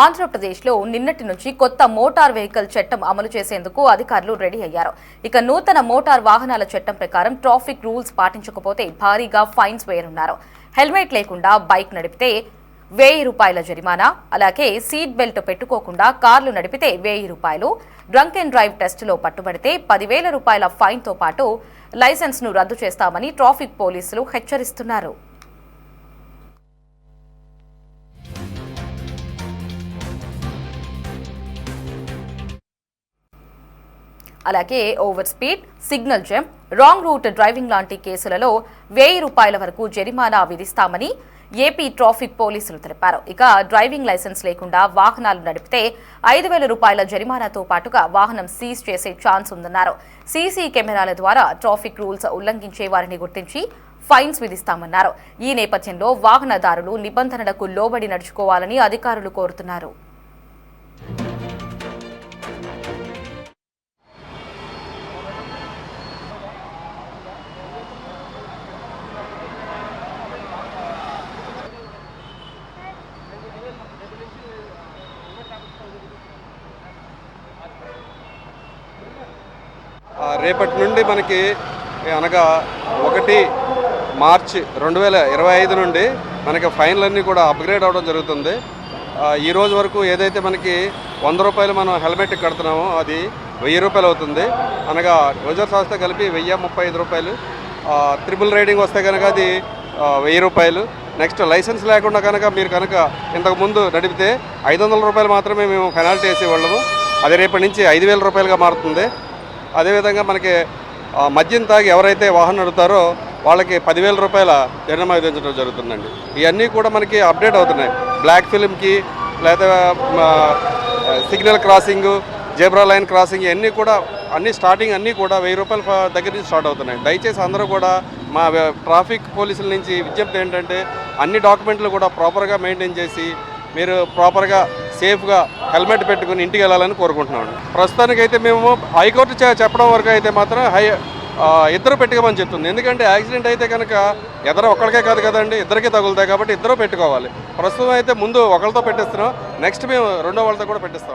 ఆంధ్రప్రదేశ్లో నిన్నటి నుంచి కొత్త మోటార్ వెహికల్ చట్టం అమలు చేసేందుకు అధికారులు రెడీ అయ్యారు. ఇక నూతన మోటార్ వాహనాల చట్టం ప్రకారం ట్రాఫిక్ రూల్స్ పాటించకపోతే భారీగా ఫైన్స్ వేయనున్నారు. హెల్మెట్ లేకుండా బైక్ నడిపితే 1000 రూపాయల జరిమానా, అలాగే సీట్ బెల్ట్ పెట్టుకోకుండా కార్లు నడిపితే 1000 రూపాయలు, డ్రంక్ అండ్ డ్రైవ్ టెస్టులో పట్టుబడితే 10,000 రూపాయల ఫైన్తో పాటు లైసెన్స్ ను రద్దు చేస్తామని ట్రాఫిక్ పోలీసులు హెచ్చరిస్తున్నారు. అలాగే over speed, signal jump, wrong route driving లాంటి కేసులలో 1000 రూపాయల వరకు జరిమానా విధిస్తామని ఏపీ ట్రాఫిక్ పోలీసులు తెలిపారు. ఇక డ్రైవింగ్ లైసెన్స్ లేకుండా వాహనాలు నడిపితే 5,000 రూపాయల జరిమానాతో పాటుగా వాహనం సీజ్ చేసే ఛాన్స్ ఉందన్నారు. సీసీ కెమెరాల ద్వారా ట్రాఫిక్ రూల్స్ ఉల్లంఘించే వారిని గుర్తించి ఫైన్స్ విధిస్తామన్నారు. ఈ నేపథ్యంలో వాహనదారులు నిబంధనలకు లోబడి నడుచుకోవాలని అధికారులు కోరుతున్నారు. రేపటి నుండి మనకి అనగా 1 మార్చి 2025 నుండి మనకి ఫైన్లన్నీ కూడా అప్గ్రేడ్ అవ్వడం జరుగుతుంది. ఈ రోజు వరకు ఏదైతే మనకి 100 రూపాయలు మనం హెల్మెట్ కడుతున్నామో అది 1000 రూపాయలు అవుతుంది. అనగా యూజర్స్ వస్తే కలిపి 1035 రూపాయలు. ట్రిపుల్ రైడింగ్ వస్తే కనుక అది 1000 రూపాయలు. నెక్స్ట్ లైసెన్స్ లేకుండా కనుక మీరు కనుక ఇంతకుముందు నడిపితే 500 రూపాయలు మాత్రమే మేము పెనాల్టీ వేసేవాళ్ళము. అది రేపటి నుంచి 5,000 రూపాయలుగా మారుతుంది. అదేవిధంగా మనకి మద్యం తాగి ఎవరైతే వాహనం నడుపుతారో వాళ్ళకి 10,000 రూపాయల జరిమానా విధించడం జరుగుతుందండి. ఇవన్నీ కూడా మనకి అప్డేట్ అవుతున్నాయి. బ్లాక్ ఫిల్మ్కి లేదా signal crossing, zebra line crossing ఇవన్నీ కూడా స్టార్టింగ్ అన్నీ కూడా 1000 రూపాయల దగ్గర నుంచి స్టార్ట్ అవుతున్నాయి. దయచేసి అందరూ కూడా మా ట్రాఫిక్ పోలీసుల నుంచి విజ్ఞప్తి ఏంటంటే అన్ని డాక్యుమెంట్లు కూడా ప్రాపర్గా మెయింటైన్ చేసి మీరు ప్రాపర్గా సేఫ్గా హెల్మెట్ పెట్టుకుని ఇంటికి వెళ్ళాలని కోరుకుంటున్నాను. ప్రస్తుతానికైతే మేము హైకోర్టు చెప్పడం వరకు అయితే మాత్రం ఇద్దరు పెట్టుకోమని చెప్తుంది. ఎందుకంటే యాక్సిడెంట్ అయితే కనుక ఒక్కరికే కాదు కదండి, ఇద్దరికీ తగులుతాయి. కాబట్టి ఇద్దరు పెట్టుకోవాలి. ప్రస్తుతం అయితే ముందు ఒకరితో పెట్టిస్తున్నాం, నెక్స్ట్ మేము రెండో వాళ్ళతో కూడా పెట్టిస్తాం.